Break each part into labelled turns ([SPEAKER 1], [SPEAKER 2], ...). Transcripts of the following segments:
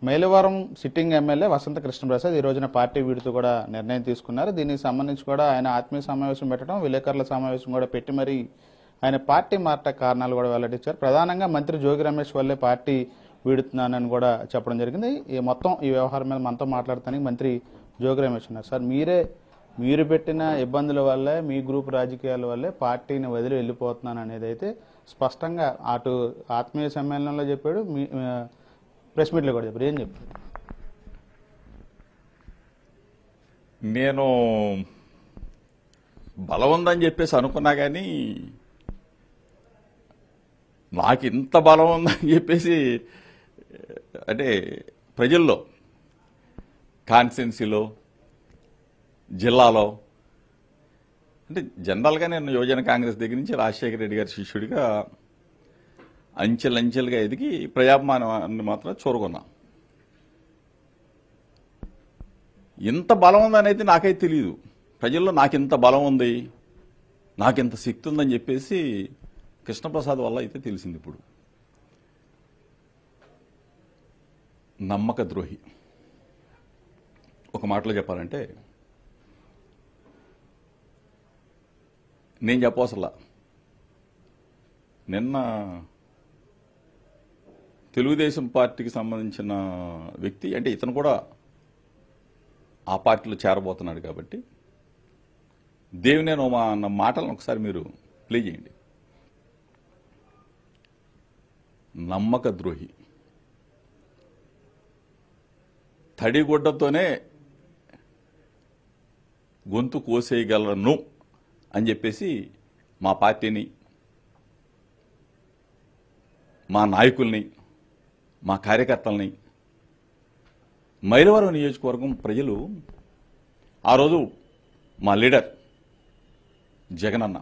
[SPEAKER 1] Mylavaram sitting MLA వసంత కృష్ణప్రసాద్ ఈ రోజున party వీడుతూ కూడా నిర్ణయం తీసుకున్నారు. దీనికి సంబంధించి కూడా ఆయన ఆత్మీయ సమావేశం పెట్టడం, విలేకరుల సమావేశం కూడా పెట్టి మరి ఆయన పార్టీ మారట కారణాలు కూడా వెల్లడించారు. ప్రధానంగా మంత్రి జోగి రమేష్ వల్లే పార్టీ వీడుతున్నానని కూడా చెప్పడం జరిగింది. ఈ వ్యవహారం మీద మనతో మాట్లాడటానికి మంత్రి జోగి రమేష్ ఉన్నారు. సార్, మీరు పెట్టిన ఇబ్బందుల వల్లే, మీ గ్రూప్ రాజకీయాల వల్లే పార్టీని వదిలి వెళ్ళిపోతున్నాను అనేది అయితే స్పష్టంగా అటు ఆత్మీయ సమ్మేళనంలో చెప్పాడు, మీ ప్రెస్ మీట్లో కూడా చెప్పారు. ఏం చెప్పారు?
[SPEAKER 2] నేను బలం ఉందని చెప్పేసి అనుకున్నా కానీ నాకు ఇంత బలం ఉందని చెప్పేసి అంటే ప్రజల్లో, కాన్స్టిట్యున్సీలో, జిల్లాలో అంటే జనరల్గా నేను యువజన కాంగ్రెస్ దగ్గర నుంచి రాజశేఖర రెడ్డి గారి శిష్యుడిగా అంచెలంచెలుగా ఎదిగి ప్రజాభిమానాన్ని మాత్రం చూరుకున్నా. ఇంత బలం ఉందని అయితే నాకైతే తెలియదు. ప్రజల్లో నాకు ఇంత బలం ఉంది, నాకు ఇంత శక్తి ఉందని చెప్పేసి కృష్ణప్రసాద్ వల్ల అయితే తెలిసింది. ఇప్పుడు నమ్మక ద్రోహి. ఒక మాటలో చెప్పాలంటే నేను చెప్పవసలా, నిన్న తెలుగుదేశం పార్టీకి సంబంధించిన వ్యక్తి, అంటే ఇతను కూడా ఆ పార్టీలో చేరబోతున్నాడు కాబట్టి దేవినేని ఉమా అన్న మాటలను ఒకసారి మీరు ప్లే చేయండి. నమ్మక ద్రోహి, తడిగుడ్డతోనే గొంతు కోసేయగలను అని చెప్పేసి మా పార్టీని, మా నాయకుల్ని, మా కార్యకర్తల్ని, మైలవరం నియోజకవర్గం ప్రజలు ఆ రోజు మా లీడర్ జగనన్న,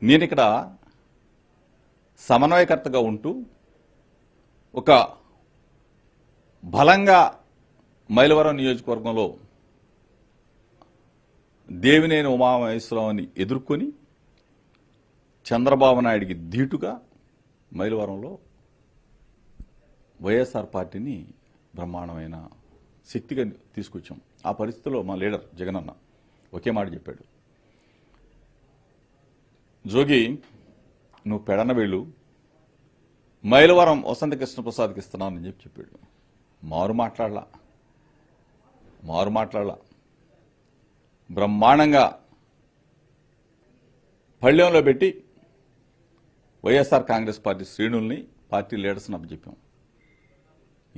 [SPEAKER 2] నేను ఇక్కడ సమన్వయకర్తగా ఉంటూ ఒక బలంగా మైలవరం నియోజకవర్గంలో దేవినేని ఉమామహేశ్వరరావుని ఎదుర్కొని చంద్రబాబు నాయుడికి ధీటుగా మైలవరంలో వైఎస్ఆర్ పార్టీని బ్రహ్మాండమైన శక్తిగా తీసుకొచ్చాం. ఆ పరిస్థితిలో మా లీడర్ జగనన్న ఒకే మాట చెప్పాడు, జోగి నువ్వు పెడన వెళ్ళు, మైలవరం వసంత కృష్ణప్రసాద్కి ఇస్తున్నానని చెప్పాడు. మారు మాట్లాడలా బ్రహ్మాండంగా పళ్ళెంలో పెట్టి వైఎస్ఆర్ కాంగ్రెస్ పార్టీ శ్రేణుల్ని, పార్టీ లీడర్స్ని అప్పచెప్పాం.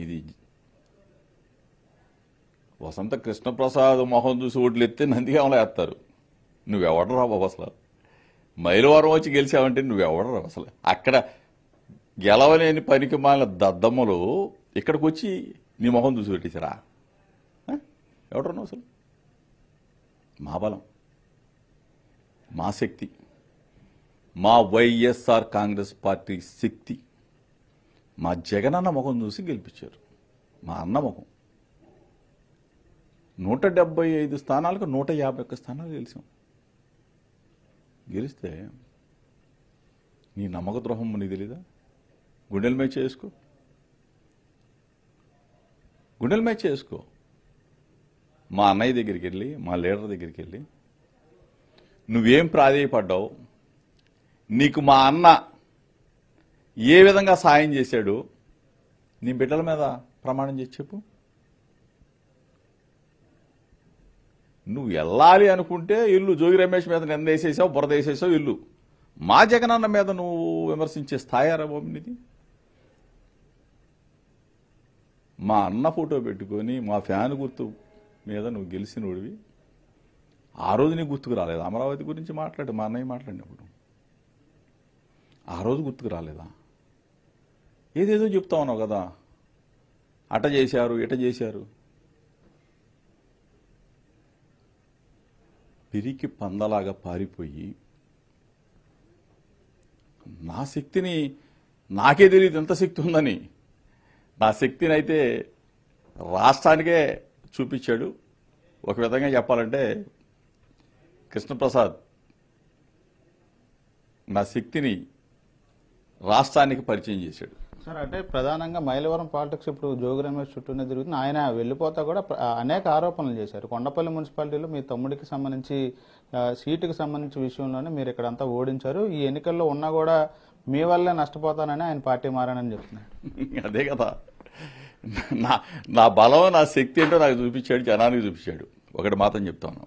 [SPEAKER 2] ఇది వసంత కృష్ణప్రసాద్ మొహం చూసి ఓట్లు ఎత్తే నందిగామలో వేస్తారు. నువ్వెవడరా బాబు అసలు? మైలవరం వచ్చి గెలిచావంటే నువ్వెవడరా అసలు? అక్కడ గెలవలేని పనికి మాలిన దద్దమ్మలు ఇక్కడికి వచ్చి నీ మొహం చూసి పెట్టేశారా? ఎవడరా నువ్వు అసలు? మా బలం, మా శక్తి, మా వైఎస్ఆర్ కాంగ్రెస్ పార్టీ శక్తి, మా జగనన్న ముఖం చూసి గెలిపించారు. మా అన్న ముఖం 175 స్థానాలకు 151 స్థానాలు గెలిచాం. గెలిస్తే నీ నమ్మక ద్రోహం నీకు తెలీదా? గుండెల మీద చేసుకో. మా అన్నయ్య దగ్గరికి వెళ్ళి, మా లీడర్ దగ్గరికి వెళ్ళి, నువ్వేం ప్రాధేయపడ్డావు, నీకు మా అన్న ఏ విధంగా సాయం చేశాడు, నీ బిడ్డల మీద ప్రమాణం చేసి చెప్పు. నువ్వు వెళ్ళాలి అనుకుంటే ఇల్లు జోగి రమేష్ మీద నిందేసేసావు, బురదేసేసావు ఇల్లు. మా జగనన్న మీద నువ్వు విమర్శించే స్థాయారా బాబు నీది? మా అన్న ఫోటో పెట్టుకొని మా ఫ్యాన్ గుర్తు మీద నువ్వు గెలిచినోడివి. ఆ రోజు నీకు గుర్తుకు రాలేదా? అమరావతి గురించి మాట్లాడు, మా అన్నయ్య మాట్లాడినప్పుడు ఆ రోజు గుర్తుకు రాలేదా? ఏదేదో చెప్తా ఉన్నావు కదా, అట చేశారు, ఇట చేశారు. పిరికి పందలాగా పారిపోయి నా శక్తిని నాకే తెలియదు ఎంత శక్తి ఉందని, నా శక్తిని అయితే రాష్ట్రానికే చూపించాడు. ఒక విధంగా చెప్పాలంటే కృష్ణప్రసాద్ నా శక్తిని రాష్ట్రానికి పరిచయం చేశాడు.
[SPEAKER 1] సార్ అంటే ప్రధానంగా మైలవరం పాలిటిక్స్ ఇప్పుడు జోగి రమేష్ చుట్టూనే తిరుగుతుంది. ఆయన వెళ్ళిపోతా కూడా అనేక ఆరోపణలు చేశారు. కొండపల్లి మున్సిపాలిటీలో మీ తమ్ముడికి సంబంధించి సీటుకి సంబంధించి విషయంలోనే మీరు ఇక్కడంతా ఓడించారు, ఈ ఎన్నికల్లో ఉన్నా కూడా మీ వల్లే నష్టపోతానని ఆయన పార్టీ మారానని చెప్తున్నారు.
[SPEAKER 2] అదే కదా నా బలం, నా శక్తి ఏంటో నాకు చూపించాడు, జనానికి చూపించాడు. ఒకటి మాత్రం చెప్తాను,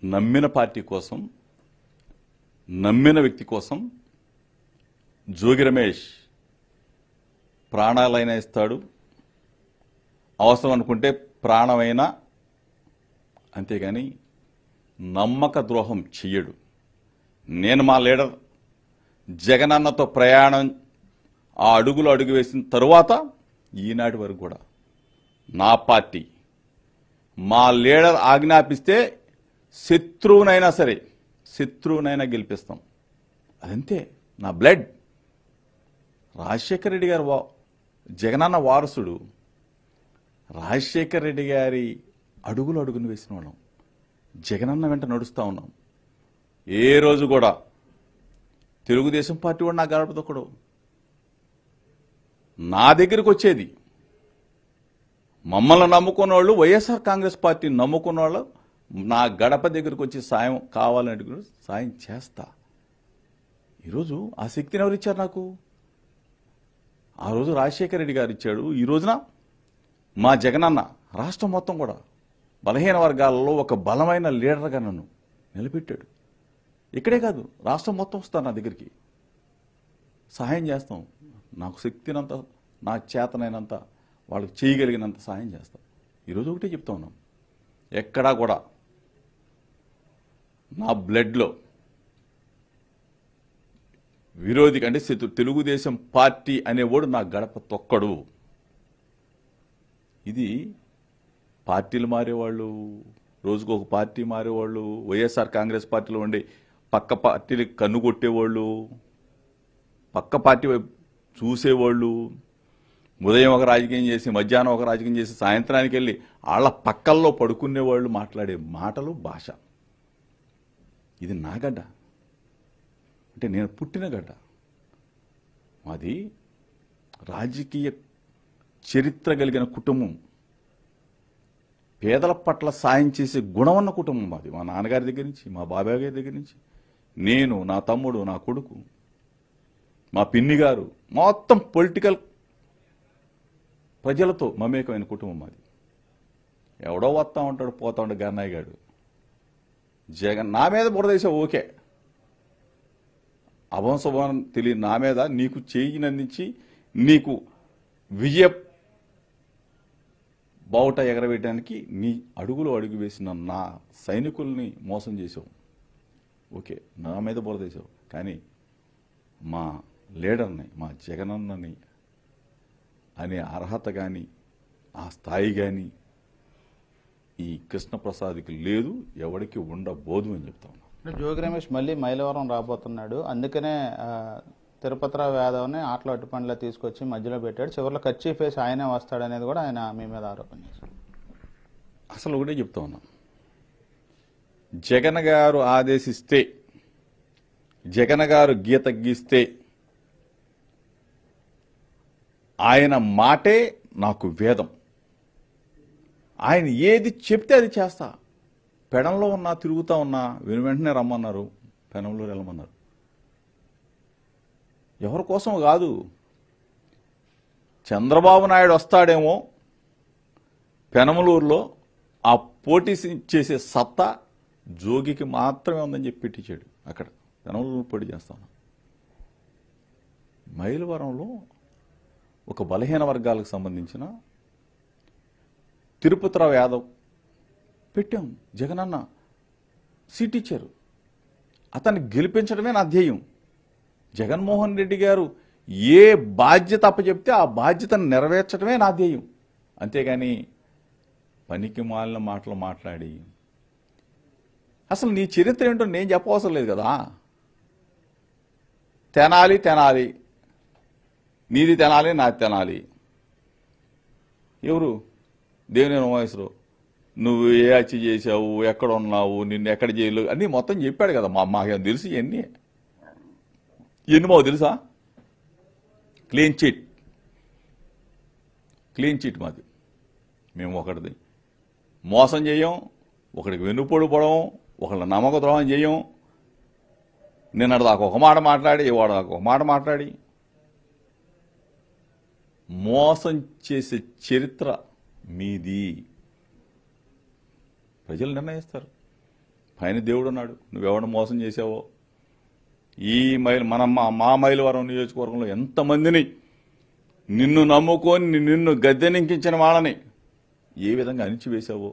[SPEAKER 2] నమ్మిన పార్టీ కోసం, నమ్మిన వ్యక్తి కోసం జోగి రమేష్ ప్రాణాలైనా ఇస్తాడు, అవసరం అనుకుంటే ప్రాణమైనా, అంతేగాని నమ్మక ద్రోహం చెయ్యడు. నేను మా లీడర్ జగనన్నతో ప్రయాణం ఆ అడుగులు అడుగు వేసిన తరువాత ఈనాటి వరకు కూడా నా పార్టీ మా లీడర్ ఆజ్ఞాపిస్తే శత్రువునైనా సరే, శత్రువునైనా గెలిపిస్తాం. అదంతే, నా బ్లడ్. రాజశేఖర రెడ్డి గారు జగనన్న వారసుడు. రాజశేఖర రెడ్డి గారి అడుగులు అడుగును వేసిన వాళ్ళం, జగనన్న వెంట నడుస్తూ ఉన్నాం. ఏ రోజు కూడా తెలుగుదేశం పార్టీ వాడు నా గడపదొక్కడు నా దగ్గరికి వచ్చేది. మమ్మల్ని నమ్ముకున్న వాళ్ళు, వైఎస్ఆర్ కాంగ్రెస్ పార్టీ నమ్ముకున్న వాళ్ళు నా గడప దగ్గరికి వచ్చి సాయం కావాలని సాయం చేస్తా. ఈరోజు ఆ శక్తిని ఎవరిచ్చారు నాకు? ఆ రోజు రాజశేఖర రెడ్డి గారు ఇచ్చాడు. ఈ రోజున మా జగనన్న రాష్ట్రం మొత్తం కూడా బలహీన వర్గాలలో ఒక బలమైన లీడర్గా నన్ను నిలబెట్టాడు. ఇక్కడే కాదు, రాష్ట్రం మొత్తం వస్తాను నా దగ్గరికి, సహాయం చేస్తాం. నాకు శక్తినంత, నా చేతనైనంత, వాళ్ళకి చేయగలిగినంత సహాయం చేస్తాం. ఈరోజు ఒకటే చెప్తా ఉన్నాం, ఎక్కడా కూడా నా బ్లడ్లో విరోధి కంటే తెలుగుదేశం పార్టీ అనేవాడు నా గడప తొక్కడు. ఇది పార్టీలు మారేవాళ్ళు, రోజుకు ఒక పార్టీ మారేవాళ్ళు, వైఎస్ఆర్ కాంగ్రెస్ పార్టీలో ఉండే పక్క పార్టీలకు కన్ను కొట్టేవాళ్ళు, పక్క పార్టీ వైపు చూసేవాళ్ళు, ఉదయం ఒక రాజకీయం చేసి మధ్యాహ్నం ఒక రాజకీయం చేసి సాయంత్రానికి వెళ్ళి వాళ్ళ పక్కల్లో పడుకునేవాళ్ళు మాట్లాడే మాటలు, భాష. ఇది నా గడ్డ, అంటే నేను పుట్టిన గడ్డ. మాది రాజకీయ చరిత్ర కలిగిన కుటుంబం, పేదల పట్ల సాయం చేసే గుణం ఉన్న కుటుంబం మాది. మా నాన్నగారి దగ్గర నుంచి, మా బాబాయ్ గారి దగ్గర నుంచి, నేను, నా తమ్ముడు, నా కొడుకు, మా పిన్ని గారు, మొత్తం పొలిటికల్ ప్రజలతో మమేకమైన కుటుంబం మాది. ఎవడో వస్తా ఉంటాడు, పోతా ఉంటాడు గన్నయ్య గారు. జగన్ నా మీద బురదేశం ఓకే, అభంశభం తెలియని నా మీద నీకు చేయినందించి నీకు విజయ బావుట ఎగరవేయడానికి నీ అడుగులు అడుగు వేసిన నా సైనికుల్ని మోసం చేసావు. ఓకే, నా మీద బురదేశావు, కానీ మా లీడర్ని, మా జగనన్నని అనే అర్హత కానీ ఆ స్థాయి కానీ ఈ కృష్ణప్రసాద్కి లేదు, ఎవరికి ఉండబోదు అని చెప్తా ఉన్నా.
[SPEAKER 1] జోగి రమేష్ మళ్ళీ మైలవరం రాబోతున్నాడు, అందుకనే తిరుపతిరావు యాదవ్ని ఆటలో అట్టుపండ్లా తీసుకొచ్చి మధ్యలో పెట్టాడు, చివరిలో కచ్చి ఫేస్ ఆయనే వస్తాడనేది కూడా ఆయన మీ మీద ఆరోపణ చేశారు.
[SPEAKER 2] అసలు ఒకటే చెప్తా ఉన్నా, జగన్ గారు ఆదేశిస్తే, జగన్ గారు గీత గీస్తే ఆయన మాటే నాకు వేదం. ఆయన ఏది చెప్తే అది చేస్తా. పెడంలో ఉన్నా, తిరుగుతా ఉన్నా, వెంటనే రమ్మన్నారు, పెనంలో వెళ్ళమన్నారు. ఎవరి కోసం కాదు, చంద్రబాబు నాయుడు వస్తాడేమో పెనమలూరులో, ఆ పోటీ చేసే సత్తా జోగికి మాత్రమే ఉందని చెప్పి పెట్టించాడు. అక్కడ పెనమలూరు పోటీ చేస్తాను. మైలవరంలో ఒక బలహీన వర్గాలకు సంబంధించిన తిరుపతిరావు యాదవ్ పెట్టాం. జగనన్న సీట్ ఇచ్చారు, అతన్ని గెలిపించడమే నా ధ్యేయం. జగన్మోహన్ రెడ్డి గారు ఏ బాధ్యత అప్పచెప్తే ఆ బాధ్యతను నెరవేర్చడమే నా ధ్యేయం. అంతేగాని పనికి మాలిన మాటలు మాట్లాడి, అసలు నీ చరిత్ర ఏంటో నేను చెప్పవసరం లేదు కదా. తెనాలి తెనాలి, నీది తెనాలి, నాది తెనాలి. ఎవరు? దేవినేని ఉమామహేశ్వరరావు. నువ్వు ఏ హత్య చేసావు, ఎక్కడ ఉన్నావు, నిన్ను ఎక్కడ చేయలేవు అన్నీ మొత్తం చెప్పాడు కదా. మాకేం తెలుసు, ఎన్ని మాకు తెలుసా? క్లీన్ చిట్ మాది. మేము ఒకటిది మోసం చేయం, ఒకడికి వెన్నుపోడు పడవం, ఒకళ్ళ నమ్మక ద్రోహం చేయం. నిన్నటి దాకా ఒక మాట మాట్లాడి ఇవాడు దాకా ఒక మాట మాట్లాడి మోసం చేసే చరిత్ర మీది. ప్రజలు నిర్ణయిస్తారు. పైన దేవుడు ఉన్నాడు. నువ్వెవరిని మోసం చేసావో. ఈ మా మైలవరం నియోజకవర్గంలో ఎంతమందిని నిన్ను నమ్ముకొని నిన్ను గద్దెనెక్కించిన వాళ్ళని ఏ విధంగా అణిచివేశావో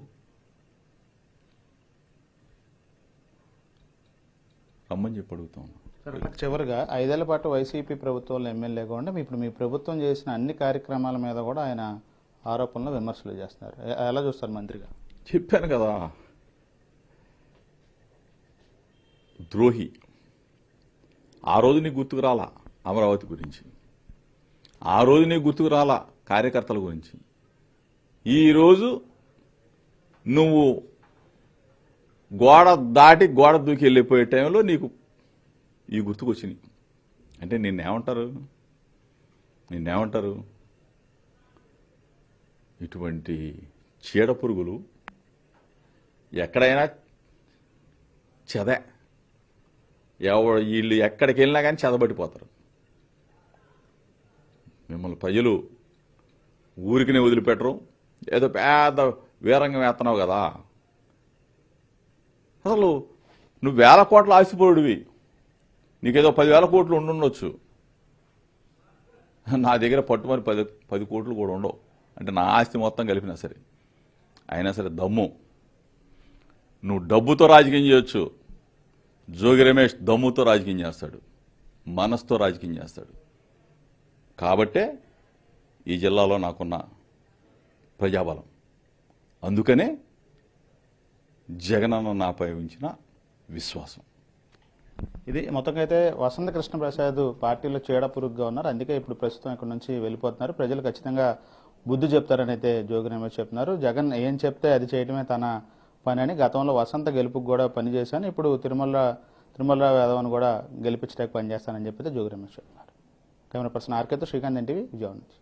[SPEAKER 2] రమ్మని చెప్పి అడుగుతాను.
[SPEAKER 1] చివరిగా 5 ఏళ్ల పాటు వైసీపీ ప్రభుత్వంలో ఎమ్మెల్యేగా ఉండి ఇప్పుడు మీ ప్రభుత్వం చేసిన అన్ని కార్యక్రమాల మీద కూడా ఆయన ఆరోపణలు విమర్శలు చేస్తున్నారు. ఎలా చూస్తారు మంత్రిగా?
[SPEAKER 2] చెప్పాను కదా, ద్రోహి. ఆ రోజు నీకు గుర్తుకు రాలా అమరావతి గురించి, ఆ రోజు నీకు గుర్తుకు రాలా కార్యకర్తల గురించి. ఈరోజు నువ్వు గోడ దాటి గోడ దూకి వెళ్ళిపోయే టైంలో నీకు ఈ గుర్తుకొచ్చినాయి. అంటే నిన్నేమంటారు? ఇటువంటి చీడ పురుగులు ఎక్కడైనా వీళ్ళు ఎక్కడికి వెళ్ళినా కానీ చెదబడిపోతారు. మిమ్మల్ని ప్రజలు ఊరికినే వదిలిపెట్టరు. ఏదో పెద్ద వీరంగం వేస్తున్నావు కదా. అసలు నువ్వు 1000 కోట్ల ఆస్తిపరుడివి. నీకేదో 10,000 కోట్లు ఉండుండొచ్చు. నా దగ్గర పట్టుమని 10 కోట్లు కూడా ఉండవు. అంటే నా ఆస్తి మొత్తం కలిపినా సరే. అయినా సరే దమ్ము. నువ్వు డబ్బుతో రాజకీయం చేయొచ్చు. జోగి రమేష్ దమ్ముతో రాజకీయం చేస్తాడు, మనసుతో రాజకీయం చేస్తాడు. కాబట్టే ఈ జిల్లాలో నాకున్న ప్రజాబలం. అందుకనే జగనన్న నాపై ఉంచిన విశ్వాసం.
[SPEAKER 1] ఇది మొత్తంగా అయితే వసంత కృష్ణ ప్రసాద్ పార్టీలో చీడ పురుగుగా ఉన్నారు. అందుకే ఇప్పుడు ప్రస్తుతం ఇక్కడ నుంచి వెళ్ళిపోతున్నారు. ప్రజలు ఖచ్చితంగా బుద్ధి చెప్తారని అయితే జోగి రమేష్ చెప్తున్నారు. జగన్ ఏం చెప్తే అది చేయడమే తన పని అని. గతంలో వసంత గెలుపుకు కూడా పనిచేశాను, ఇప్పుడు తిరుమలరావు యాదవ్ను కూడా గెలిపించడానికి పనిచేస్తానని చెప్పి జోగి రమేష్ చెప్తున్నారు. కెమెరా పర్సన్ ఆర్కేతో శ్రీకాంత్ ఎన్టీవీ విజయవాడ నుంచి.